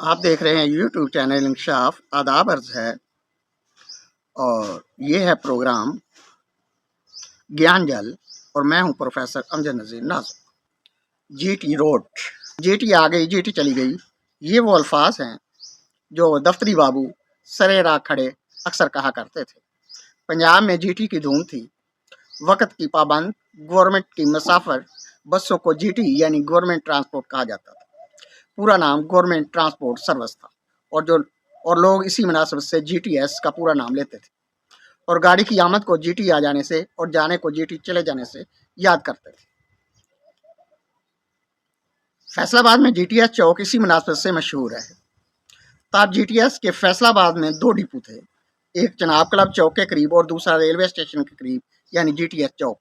آپ دیکھ رہے ہیں یوٹیوب چینل انکشاف آداب عرض ہے اور یہ ہے پروگرام گیان جل اور میں ہوں professor Amjad Nazir Nazim. G T road, G T آ گئی، جی ٹی چلی گئی، یہ وہ الفاظ ہیں جو دفتری بابو سرے راہ کھڑے اکثر کہا کرتے تھے۔ پنجاب میں جی ٹی کی دھوم تھی، وقت کی پابند گورنمنٹ کی مسافر بسوں کو جی ٹی یعنی گورنمنٹ ٹرانسپورٹ کہا جاتا تھا۔ پورا نام گورنمنٹ ٹرانسپورٹ سروس تھا اور لوگ اسی مناسبت سے جی ٹی ایس کا پورا نام لیتے تھے اور گاڑی کی آمد کو جی ٹی آ جانے سے اور جانے کو جی ٹی چلے جانے سے یاد کرتے تھے۔ فیصل آباد میں جی ٹی ایس چوک اسی مناسبت سے مشہور ہے۔ تب جی ٹی ایس کے فیصل آباد میں دو ڈپو تھے، ایک جناب کلب چوک کے قریب اور دوسرا ریلوے اسٹیشن کے قریب یعنی جی ٹی ایس چوک۔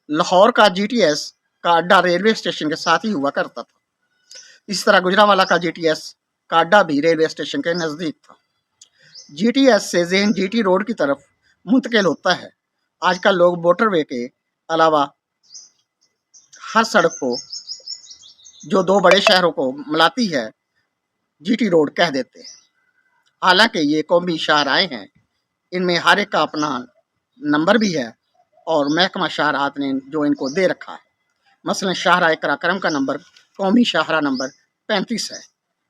لاہور کا جی ٹی ایس کا اڈا ریلوے اسٹیشن کے ساتھ ہی ہوا کرتا تھا۔ اس طرح گجرانوالہ کا جی ٹی ایس کا اڈا بھی ریلوے اسٹیشن کے نزدیک تھا۔ جی ٹی ایس سے ذہن جی ٹی روڈ کی طرف منتقل ہوتا ہے۔ آج کل لوگ موٹر وے کے علاوہ ہر سڑک کو جو دو بڑے شہروں کو ملاتی ہے جی ٹی روڈ کہہ دیتے ہیں، حالانکہ یہ قومی شاہراہیں ہیں۔ ان میں ہر ایک کا اپنا نمبر بھی ہے اور محکمہ شاہراہات نے جو ان کو دے رکھا ہے۔ مثلا شاہراہ قراقرم کا نمبر قومی شاہراہ نمبر 35 ہے،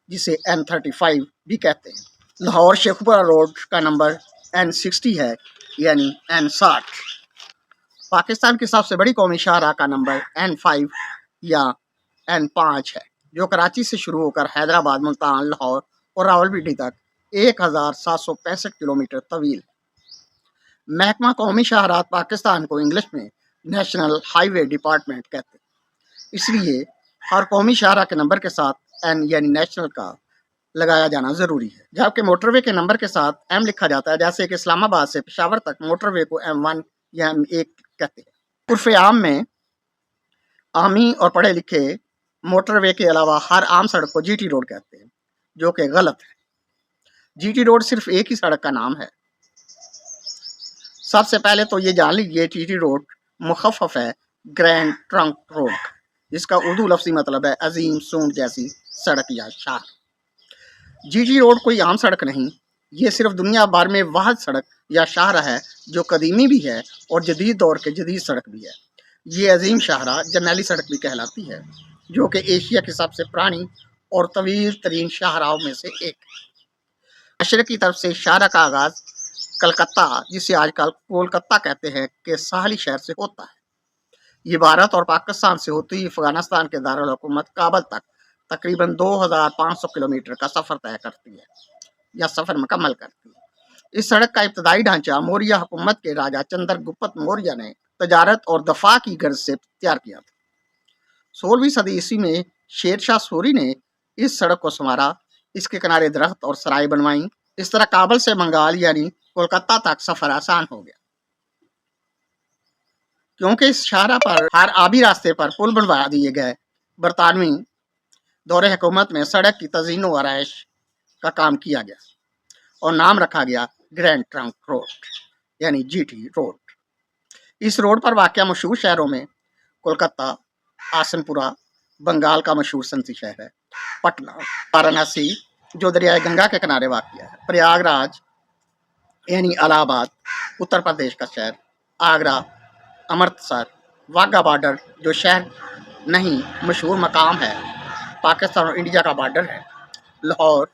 جسے N35 بھی کہتے ہیں۔ لاہور شیخوپورہ روڈ کا نمبر N60 ہے یعنی N60۔ پاکستان کی سب سے بڑی قومی شاہراہ کا نمبر N5 یا N5 ہے، جو کراچی سے شروع ہو کر حیدرآباد، ملتان، لاہور اور راولپنڈی تک 1765 کلومیٹر طویل ہے۔ محکمہ قومی شاہراہ پاکستان کو انگلش میں نیشنل ہائی وے ڈپارٹمنٹ کہتے ہیں، اس لیے ہر قومی شاہراہ کے نمبر کے ساتھ این یعنی نیشنل کا لگایا جانا ضروری ہے، جبکہ موٹر وے کے نمبر کے ساتھ ایم لکھا جاتا ہے، جیسے کہ اسلام آباد سے پشاور تک موٹر وے کو M1 یا M1 کہتے ہیں۔ عرف عام میں عامی اور پڑھے لکھے موٹر وے کے علاوہ ہر عام سڑک کو جی ٹی روڈ کہتے ہیں، جو کہ غلط ہے۔ جی ٹی روڈ صرف ایک ہی سڑک کا نام ہے۔ سب سے پہلے تو یہ جان لیجیے جی ٹی روڈ مخفف ہے گرینڈ ٹرنک روڈ، جس کا اردو لفظی مطلب ہے عظیم سونڈ جیسی سڑک یا شاہ۔ جی ٹی روڈ کوئی عام سڑک نہیں، یہ صرف دنیا بھر میں واحد سڑک یا شاہراہ ہے جو قدیمی بھی ہے اور جدید دور کے جدید سڑک بھی ہے۔ یہ عظیم شاہراہ جرنیلی سڑک بھی کہلاتی ہے، جو کہ ایشیا کی سب سے پرانی اور طویل ترین شاہراہوں میں سے ایک ہے۔ مشرق کی طرف سے شاہراہ کا آغاز کلکتہ، جسے آج کل کولکتہ کہتے ہیں، کے ساحلی شہر سے ہوتا ہے۔ یہ بھارت اور پاکستان سے ہوتی ہوئی افغانستان کے دارالحکومت کابل تک تقریباً 2500 کلومیٹر کا سفر طے کرتی ہے یا سفر مکمل کرتی ہے۔ اس سڑک کا ابتدائی ڈھانچہ موریہ حکومت کے راجہ چندر گپت موریہ نے تجارت اور دفاع کی غرض سے تیار کیا تھا۔ 16ویں صدی عیسوی میں شیر شاہ سوری نے اس سڑک کو سنوارا، اس کے کنارے درخت اور سرائیں بنوائیں۔ اس طرح کابل سے بنگال یعنی کولکتہ تک سفر آسان ہو گیا، کیونکہ اس شاہراہ پر ہر آبی راستے پر پل بنوا دیے گئے۔ برطانوی دور حکومت میں سڑک کی تزئین و آرائش کا کام کیا گیا اور نام رکھا گیا گرینڈ ٹرنک روڈ یعنی جی ٹی روڈ۔ اس روڈ پر واقع مشہور شہروں میں کولکتہ، آسن پورہ بنگال کا مشہور صنعتی شہر ہے، پٹنہ، وارانسی جو دریائے گنگا کے کنارے واقع ہے، پریاگ راج یعنی الہ آباد اتر پردیش کا شہر، آگرہ، امرتسر، واگا بارڈر جو شہر نہیں مشہور مقام ہے، پاکستان اور انڈیا کا بارڈر ہے، لاہور،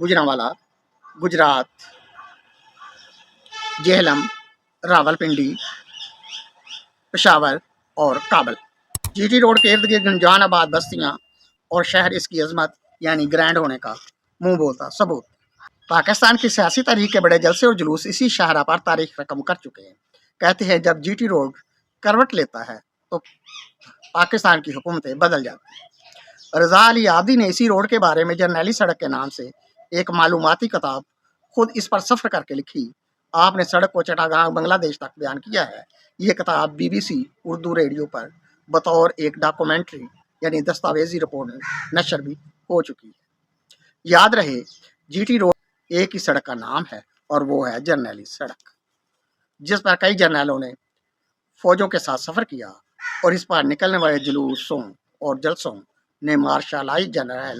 گجرانوالہ، گجرات، جہلم، راولپنڈی، پشاور اور کابل۔ جی ٹی روڈ کے ارد گرد گنجان آباد بستیاں اور شہر اس کی عظمت یعنی گرینڈ ہونے کا منہ بولتا ثبوت۔ پاکستان کی سیاسی تاریخ کے بڑے جلسے اور جلوس اسی شاہراہ پر تاریخ رقم کر چکے ہیں۔ کہتے ہیں جب جی ٹی روڈ کروٹ لیتا ہے تو پاکستان کی حکومتیں بدل جاتی ہیں۔ رضا علی عابدی نے اسی روڈ کے بارے میں جرنیلی سڑک کے نام سے ایک معلوماتی کتاب خود اس پر سفر کر کے لکھی۔ آپ نے سڑک کو چٹاگانگ بنگلہ دیش تک بیان کیا ہے۔ یہ کتاب BBC اردو ریڈیو پر بطور ایک ڈاکومنٹری یعنی دستاویزی رپورٹ نشر بھی ہو چکی ہے۔ یاد رہے جی ٹی روڈ ایک ہی سڑک کا نام ہے اور وہ ہے جرنیلی سڑک، جس پر کئی جرنیلوں نے فوجوں کے ساتھ سفر کیا اور اس پر نکلنے والے جلوسوں اور جلسوں نے مارشل آئی جنرل